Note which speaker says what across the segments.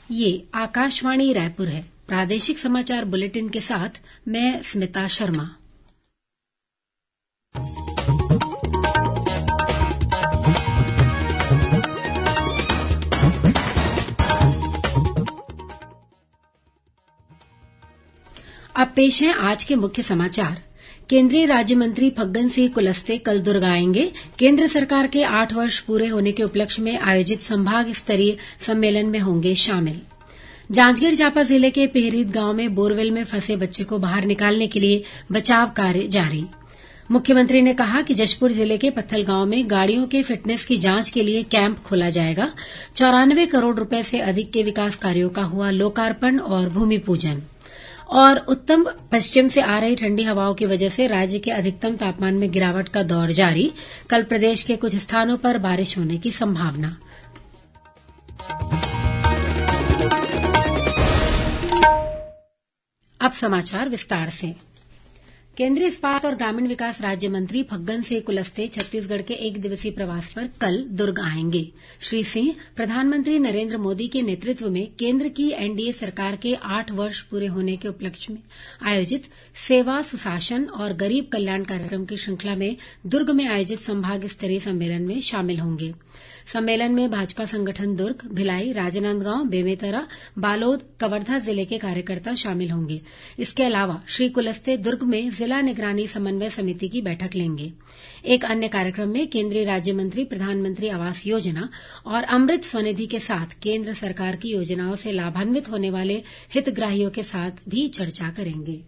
Speaker 1: ये आकाशवाणी रायपुर है। प्रादेशिक समाचार बुलेटिन के साथ मैं स्मिता शर्मा। अब पेश हैं आज के मुख्य समाचार। केंद्रीय राज्य मंत्री फग्गन सिंह कुलस्ते कल दुर्ग आएंगे। केंद्र सरकार के 8 वर्ष पूरे होने के उपलक्ष्य में आयोजित संभाग स्तरीय सम्मेलन में होंगे शामिल। जांजगीर चांपा जिले के पिहरीद गांव में बोरवेल में फंसे बच्चे को बाहर निकालने के लिए बचाव कार्य जारी। मुख्यमंत्री ने कहा कि जशपुर जिले के पत्थल गांव में गाड़ियों के फिटनेस की जांच के लिए कैंप खोला जाएगा। 94 करोड़ रुपए से अधिक के विकास कार्यों का हुआ लोकार्पण और भूमि पूजन। और उत्तम पश्चिम से आ रही ठंडी हवाओं की वजह से राज्य के अधिकतम तापमान में गिरावट का दौर जारी। कल प्रदेश के कुछ स्थानों पर बारिश होने की संभावना। अब समाचार विस्तार से। केंद्रीय इस्पात और ग्रामीण विकास राज्य मंत्री फग्गन सिंह कुलस्ते छत्तीसगढ़ के 1 दिवसीय प्रवास पर कल दुर्ग आएंगे। श्री सिंह प्रधानमंत्री नरेंद्र मोदी के नेतृत्व में केंद्र की एनडीए सरकार के 8 वर्ष पूरे होने के उपलक्ष्य में आयोजित सेवा, सुशासन और गरीब कल्याण कार्यक्रम की श्रृंखला में दुर्ग में आयोजित संभाग स्तरीय सम्मेलन में शामिल होंगे। सम्मेलन में भाजपा संगठन दुर्ग, भिलाई, राजनांदगांव, बेमेतरा, बालोद, कवर्धा जिले के कार्यकर्ता शामिल होंगे। इसके अलावा श्री कुलस्ते दुर्ग में जिला निगरानी समन्वय समिति की बैठक लेंगे। एक अन्य कार्यक्रम में केंद्रीय राज्य मंत्री प्रधानमंत्री आवास योजना और अमृत स्वनिधि के साथ केंद्र सरकार की योजनाओं से लाभान्वित होने वाले हितग्राहियों के साथ भी चर्चा करेंगे।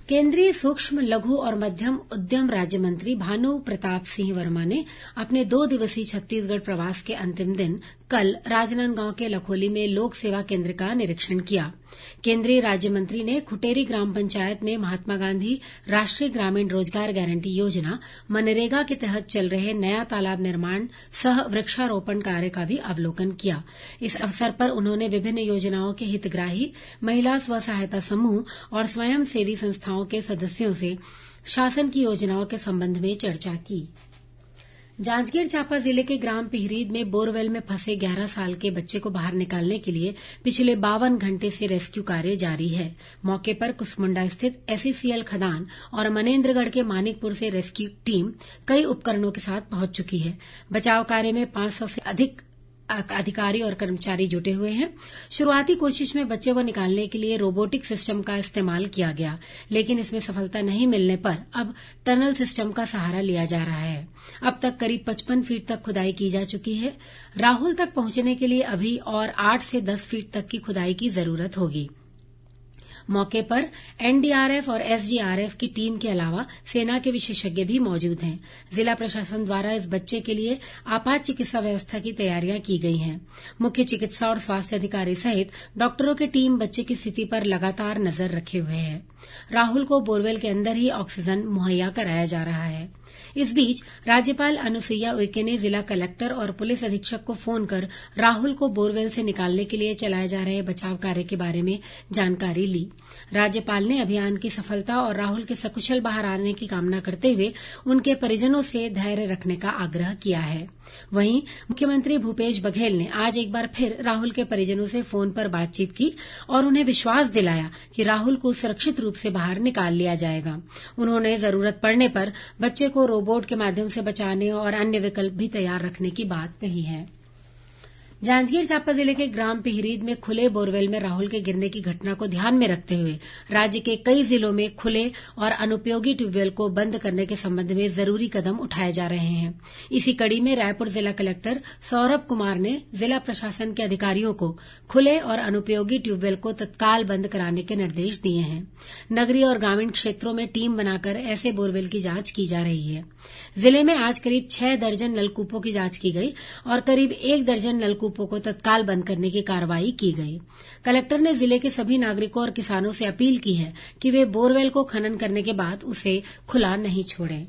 Speaker 1: केंद्रीय सूक्ष्म, लघु और मध्यम उद्यम राज्य मंत्री भानु प्रताप सिंह वर्मा ने अपने 2 दिवसीय छत्तीसगढ़ प्रवास के अंतिम दिन कल राजनांदगांव के लखोली में लोक सेवा केंद्र का निरीक्षण किया। केंद्रीय राज्य मंत्री ने खुटेरी ग्राम पंचायत में महात्मा गांधी राष्ट्रीय ग्रामीण रोजगार गारंटी योजना मनरेगा के तहत चल रहे नया तालाब निर्माण सह वृक्षारोपण कार्य का भी अवलोकन किया। इस अवसर पर उन्होंने विभिन्न योजनाओं के हितग्राही, महिला स्व सहायता समूह और स्वयं सेवी संस्थाओं के सदस्यों से शासन की योजनाओं के संबंध में चर्चा की। जांजगीर चांपा जिले के ग्राम पिहरीद में बोरवेल में फंसे 11 साल के बच्चे को बाहर निकालने के लिए पिछले 52 घंटे से रेस्क्यू कार्य जारी है। मौके पर कुसमुंडा स्थित एसईसीएल खदान और मनेन्द्रगढ़ के मानिकपुर से रेस्क्यू टीम कई उपकरणों के साथ पहुंच चुकी है। बचाव कार्य में 500 से अधिक अधिकारी और कर्मचारी जुटे हुए हैं। शुरुआती कोशिश में बच्चे को निकालने के लिए रोबोटिक सिस्टम का इस्तेमाल किया गया, लेकिन इसमें सफलता नहीं मिलने पर अब टनल सिस्टम का सहारा लिया जा रहा है। अब तक करीब 55 फीट तक खुदाई की जा चुकी है। राहुल तक पहुंचने के लिए अभी और 8 से 10 फीट तक की खुदाई की जरूरत होगी। मौके पर एनडीआरएफ और एसडीआरएफ की टीम के अलावा सेना के विशेषज्ञ भी मौजूद हैं। जिला प्रशासन द्वारा इस बच्चे के लिए आपात चिकित्सा व्यवस्था की तैयारियां की गई हैं। मुख्य चिकित्सा और स्वास्थ्य अधिकारी सहित डॉक्टरों की टीम बच्चे की स्थिति पर लगातार नजर रखे हुए है। राहुल को बोरवेल के अंदर ही ऑक्सीजन मुहैया कराया जा रहा है। इस बीच राज्यपाल अनुसुईया उइके ने जिला कलेक्टर और पुलिस अधीक्षक को फोन कर राहुल को बोरवेल से निकालने के लिए चलाए जा रहे बचाव कार्य के बारे में जानकारी ली। राज्यपाल ने अभियान की सफलता और राहुल के सकुशल बाहर आने की कामना करते हुए उनके परिजनों से धैर्य रखने का आग्रह किया है। वहीं मुख्यमंत्री भूपेश बघेल ने आज एक बार फिर राहुल के परिजनों से फोन पर बातचीत की और उन्हें विश्वास दिलाया कि राहुल को सुरक्षित रूप से बाहर निकाल लिया जाएगा। उन्होंने जरूरत पड़ने पर बच्चे को रोबोट के माध्यम से बचाने और अन्य विकल्प भी तैयार रखने की बात कही है। जांजगीर चांपा जिले के ग्राम पिहरीद में खुले बोरवेल में राहुल के गिरने की घटना को ध्यान में रखते हुए राज्य के कई जिलों में खुले और अनुपयोगी ट्यूबवेल को बंद करने के संबंध में जरूरी कदम उठाए जा रहे हैं। इसी कड़ी में रायपुर जिला कलेक्टर सौरभ कुमार ने जिला प्रशासन के अधिकारियों को खुले और अनुपयोगी ट्यूबवेल को तत्काल बंद कराने के निर्देश दिए हैं। नगरीय और ग्रामीण क्षेत्रों में टीम बनाकर ऐसे बोरवेल की जांच की जा रही है। जिले में आज करीब 6 दर्जन नलकूपों की जांच की गई और करीब 1 दर्जन नलकूपों को तत्काल बंद करने की कार्रवाई की गई। कलेक्टर ने जिले के सभी नागरिकों और किसानों से अपील की है कि वे बोरवेल को खनन करने के बाद उसे खुला नहीं छोड़ें।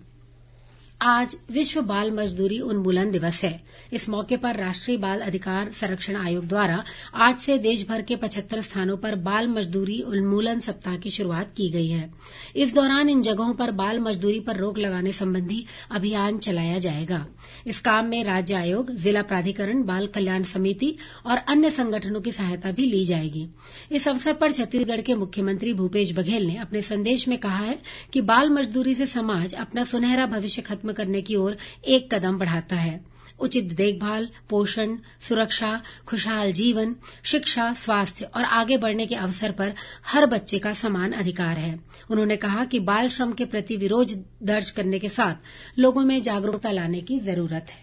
Speaker 1: आज विश्व बाल मजदूरी उन्मूलन दिवस है। इस मौके पर राष्ट्रीय बाल अधिकार संरक्षण आयोग द्वारा आज से देश भर के 75 स्थानों पर बाल मजदूरी उन्मूलन सप्ताह की शुरुआत की गई है। इस दौरान इन जगहों पर बाल मजदूरी पर रोक लगाने संबंधी अभियान चलाया जाएगा। इस काम में राज्य आयोग, जिला प्राधिकरण, बाल कल्याण समिति और अन्य संगठनों की सहायता भी ली जाएगी। इस अवसर पर छत्तीसगढ़ के मुख्यमंत्री भूपेश बघेल ने अपने संदेश में कहा है कि बाल मजदूरी से समाज अपना सुनहरा भविष्य खत्म करने की ओर एक कदम बढ़ाता है। उचित देखभाल, पोषण, सुरक्षा, खुशहाल जीवन, शिक्षा, स्वास्थ्य और आगे बढ़ने के अवसर पर हर बच्चे का समान अधिकार है। उन्होंने कहा कि बाल श्रम के प्रति विरोध दर्ज करने के साथ लोगों में जागरूकता लाने की जरूरत है।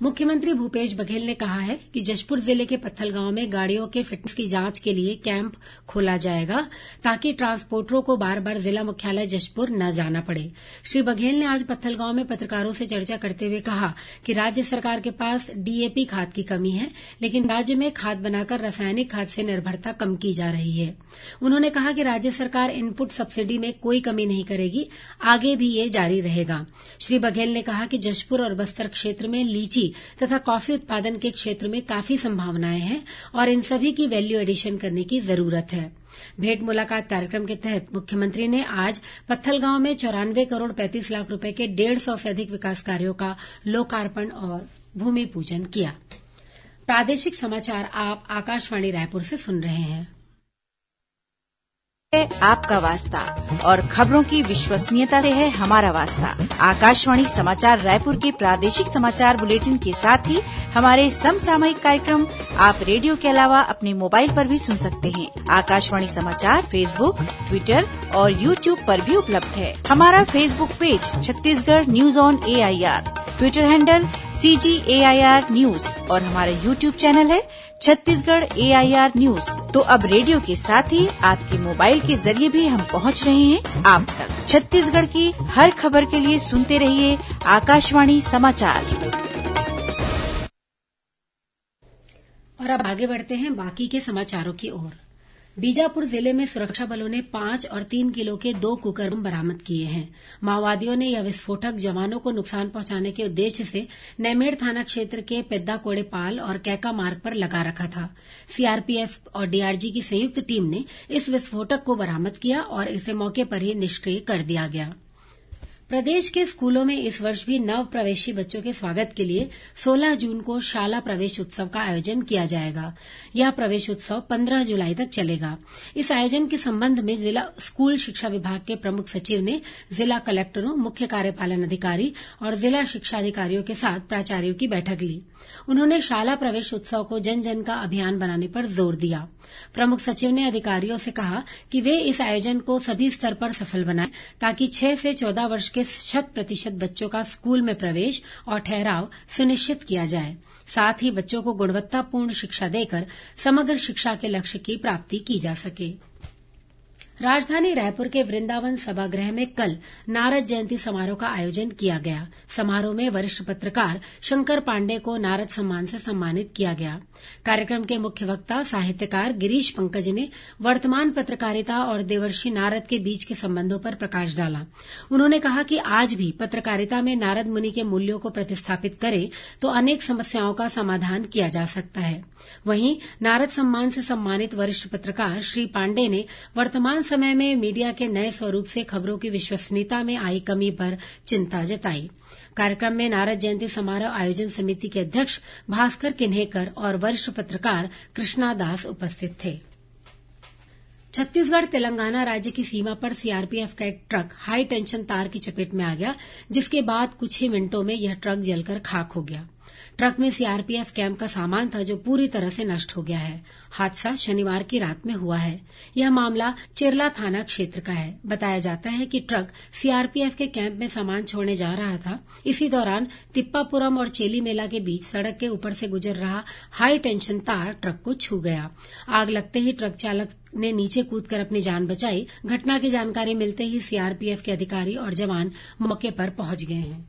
Speaker 1: मुख्यमंत्री भूपेश बघेल ने कहा है कि जशपुर जिले के पत्थलगांव में गाड़ियों के फिटनेस की जांच के लिए कैंप खोला जाएगा ताकि ट्रांसपोर्टरों को बार बार जिला मुख्यालय जशपुर न जाना पड़े। श्री बघेल ने आज पत्थलगांव में पत्रकारों से चर्चा करते हुए कहा कि राज्य सरकार के पास डीएपी खाद की कमी है, लेकिन राज्य में खाद बनाकर रासायनिक खाद से निर्भरता कम की जा रही है। उन्होंने कहा कि राज्य सरकार इनपुट सब्सिडी में कोई कमी नहीं करेगी, आगे भी ये जारी रहेगा। श्री बघेल ने कहा कि जशपुर और बस्तर क्षेत्र में लीची तथा कॉफी उत्पादन के क्षेत्र में काफी संभावनाएं हैं और इन सभी की वैल्यू एडिशन करने की जरूरत है। भेंट मुलाकात कार्यक्रम के तहत मुख्यमंत्री ने आज पत्थलगांव में 94 करोड़ 35 लाख रुपए के 150 से अधिक विकास कार्यों का लोकार्पण और भूमि पूजन किया। प्रादेशिक समाचार आप आकाशवाणी रायपुर से सुन रहे हैं।
Speaker 2: आपका वास्ता और खबरों की विश्वसनीयता से है हमारा वास्ता। आकाशवाणी समाचार रायपुर के प्रादेशिक समाचार बुलेटिन के साथ ही हमारे समसामयिक कार्यक्रम आप रेडियो के अलावा अपने मोबाइल पर भी सुन सकते हैं। आकाशवाणी समाचार फेसबुक, ट्विटर और यूट्यूब पर भी उपलब्ध है। हमारा Facebook page Chhattisgarh news on AIR, Twitter handle CGAIR news और हमारा यूट्यूब चैनल है छत्तीसगढ़ AIR न्यूज। तो अब रेडियो के साथ ही आपके मोबाइल के जरिए भी हम पहुंच रहे हैं आप तक। छत्तीसगढ़ की हर खबर के लिए सुनते रहिए आकाशवाणी समाचार।
Speaker 1: और अब आगे बढ़ते हैं बाकी के समाचारों की ओर। बीजापुर जिले में सुरक्षा बलों ने 5 और 3 किलो के 2 कुकर बम बरामद किए हैं। माओवादियों ने यह विस्फोटक जवानों को नुकसान पहुंचाने के उद्देश्य से नैमेड़ थाना क्षेत्र के पेद्दाकोड़ेपाल और कैका मार्ग पर लगा रखा था। सीआरपीएफ और डीआरजी की संयुक्त टीम ने इस विस्फोटक को बरामद किया और इसे मौके पर ही निष्क्रिय कर दिया गया। प्रदेश के स्कूलों में इस वर्ष भी नव प्रवेशी बच्चों के स्वागत के लिए 16 जून को शाला प्रवेश उत्सव का आयोजन किया जाएगा। यह प्रवेश उत्सव 15 जुलाई तक चलेगा। इस आयोजन के संबंध में जिला स्कूल शिक्षा विभाग के प्रमुख सचिव ने जिला कलेक्टरों, मुख्य कार्यपालन अधिकारी और जिला शिक्षा अधिकारियों के साथ प्राचार्यों की बैठक ली। उन्होंने शाला प्रवेश उत्सव को जन जन का अभियान बनाने पर जोर दिया। प्रमुख सचिव ने अधिकारियों से कहा कि वे इस आयोजन को सभी स्तर पर सफल बनाएं ताकि 6 से 14 वर्ष के 100% बच्चों का स्कूल में प्रवेश और ठहराव सुनिश्चित किया जाए। साथ ही बच्चों को गुणवत्तापूर्ण शिक्षा देकर समग्र शिक्षा के लक्ष्य की प्राप्ति की जा सके। राजधानी रायपुर के वृंदावन सभागृह में कल नारद जयंती समारोह का आयोजन किया गया। समारोह में वरिष्ठ पत्रकार शंकर पांडे को नारद सम्मान से सम्मानित किया गया। कार्यक्रम के मुख्य वक्ता साहित्यकार गिरीश पंकज ने वर्तमान पत्रकारिता और देवर्षि नारद के बीच के संबंधों पर प्रकाश डाला। उन्होंने कहा कि आज भी पत्रकारिता में नारद मुनि के मूल्यों को प्रतिस्थापित करें तो अनेक समस्याओं का समाधान किया जा सकता है। वहीं नारद सम्मान से सम्मानित वरिष्ठ पत्रकार श्री पांडे ने वर्तमान समय में मीडिया के नए स्वरूप से खबरों की विश्वसनीयता में आई कमी पर चिंता जताई। कार्यक्रम में नारद जयंती समारोह आयोजन समिति के अध्यक्ष भास्कर किन्हेकर और वरिष्ठ पत्रकार कृष्णा दास उपस्थित थे। छत्तीसगढ़ तेलंगाना राज्य की सीमा पर सीआरपीएफ का एक ट्रक हाई टेंशन तार की चपेट में आ गया, जिसके बाद कुछ ही मिनटों में यह ट्रक जलकर खाक हो गया। ट्रक में सीआरपीएफ कैंप का सामान था जो पूरी तरह से नष्ट हो गया है। हादसा शनिवार की रात में हुआ है। यह मामला चिरला थाना क्षेत्र का है। बताया जाता है कि ट्रक सीआरपीएफ के कैंप में सामान छोड़ने जा रहा था। इसी दौरान तिप्पापुरम और चेली मेला के बीच सड़क के ऊपर से गुजर रहा हाई टेंशन तार ट्रक को छू गया। आग लगते ही ट्रक चालक ने नीचे कूदकर अपनी जान बचाई। घटना की जानकारी मिलते ही सीआरपीएफ के अधिकारी और जवान मौके पर पहुंच गए हैं।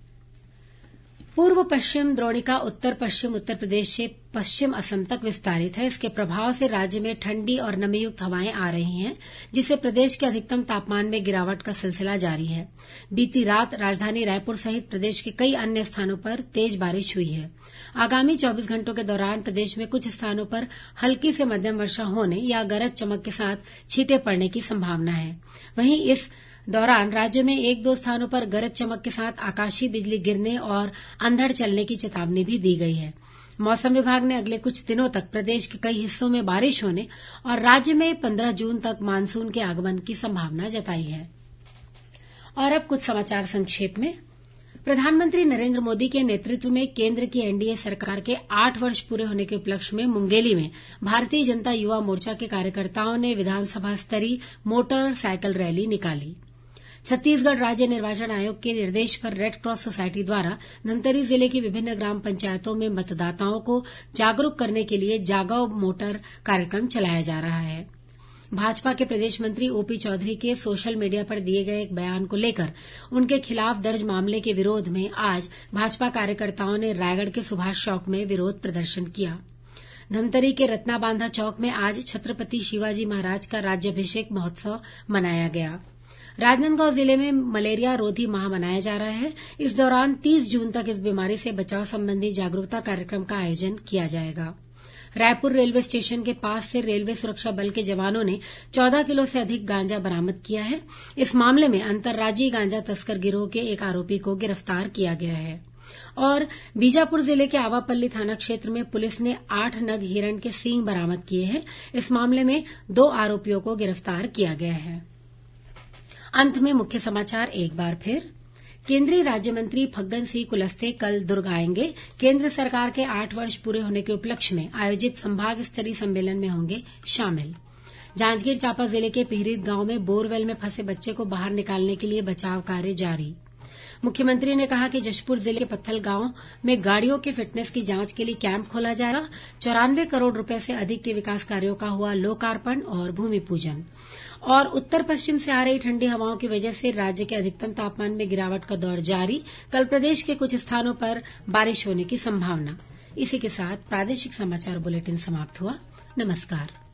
Speaker 1: पूर्व पश्चिम द्रोणिका उत्तर पश्चिम उत्तर प्रदेश से पश्चिम असम तक विस्तारित है। इसके प्रभाव से राज्य में ठंडी और नमीयुक्त हवाएं आ रही हैं, जिससे प्रदेश के अधिकतम तापमान में गिरावट का सिलसिला जारी है। बीती रात राजधानी रायपुर सहित प्रदेश के कई अन्य स्थानों पर तेज बारिश हुई है। आगामी 24 घंटों के दौरान प्रदेश में कुछ स्थानों पर हल्की से मध्यम वर्षा होने या गरज चमक के साथ छींटे पड़ने की संभावना है। वहीं इस दौरान राज्य में 1-2 स्थानों पर गरज चमक के साथ आकाशीय बिजली गिरने और अंधड़ चलने की चेतावनी भी दी गई है। मौसम विभाग ने अगले कुछ दिनों तक प्रदेश के कई हिस्सों में बारिश होने और राज्य में 15 जून तक मानसून के आगमन की संभावना जताई है। और अब कुछ समाचार संक्षेप में। प्रधानमंत्री नरेंद्र मोदी के नेतृत्व में केंद्र की एनडीए सरकार के 8 वर्ष पूरे होने के उपलक्ष्य में मुंगेली में भारतीय जनता युवा मोर्चा के कार्यकर्ताओं ने विधानसभा स्तरीय मोटर साइकिल रैली निकाली। छत्तीसगढ़ राज्य निर्वाचन आयोग के निर्देश पर रेड क्रॉस सोसायटी द्वारा धमतरी जिले की विभिन्न ग्राम पंचायतों में मतदाताओं को जागरूक करने के लिए जागो मोटर कार्यक्रम चलाया जा रहा है। भाजपा के प्रदेश मंत्री ओपी चौधरी के सोशल मीडिया पर दिए गए एक बयान को लेकर उनके खिलाफ दर्ज मामले के विरोध में आज भाजपा कार्यकर्ताओं ने रायगढ़ के सुभाष चौक में विरोध प्रदर्शन किया। धमतरी के रत्नाबांधा चौक में आज छत्रपति शिवाजी महाराज का राज्याभिषेक महोत्सव मनाया गया। राजनांदगांव जिले में मलेरिया रोधी माह मनाया जा रहा है। इस दौरान 30 जून तक इस बीमारी से बचाव संबंधी जागरूकता कार्यक्रम का आयोजन किया जाएगा। रायपुर रेलवे स्टेशन के पास से रेलवे सुरक्षा बल के जवानों ने 14 किलो से अधिक गांजा बरामद किया है। इस मामले में अंतर्राज्यीय गांजा तस्कर गिरोह के एक आरोपी को गिरफ्तार किया गया है। और बीजापुर जिले के आवापल्ली थाना क्षेत्र में पुलिस ने 8 नग हिरण के सींग बरामद किए हैं। इस मामले में 2 आरोपियों को गिरफ्तार किया गया है। अंत में मुख्य समाचार एक बार फिर। केंद्रीय राज्य मंत्री फग्गन सिंह कुलस्ते कल दुर्ग आएंगे। केंद्र सरकार के 8 वर्ष पूरे होने के उपलक्ष्य में आयोजित संभाग स्तरीय सम्मेलन में होंगे शामिल। जांजगीर चांपा जिले के पिहरीत गांव में बोरवेल में फंसे बच्चे को बाहर निकालने के लिए बचाव कार्य जारी। मुख्यमंत्री ने कहा कि जशपुर जिले के पत्थल गांव में गाड़ियों के फिटनेस की जांच के लिए कैंप खोला जाएगा। 94 करोड़ रुपए से अधिक के विकास कार्यों का हुआ लोकार्पण और भूमि पूजन। और उत्तर पश्चिम से आ रही ठंडी हवाओं की वजह से राज्य के अधिकतम तापमान में गिरावट का दौर जारी। कल प्रदेश के कुछ स्थानों पर बारिश होने की संभावना। इसी के साथ प्रादेशिक समाचार बुलेटिन समाप्त हुआ। नमस्कार।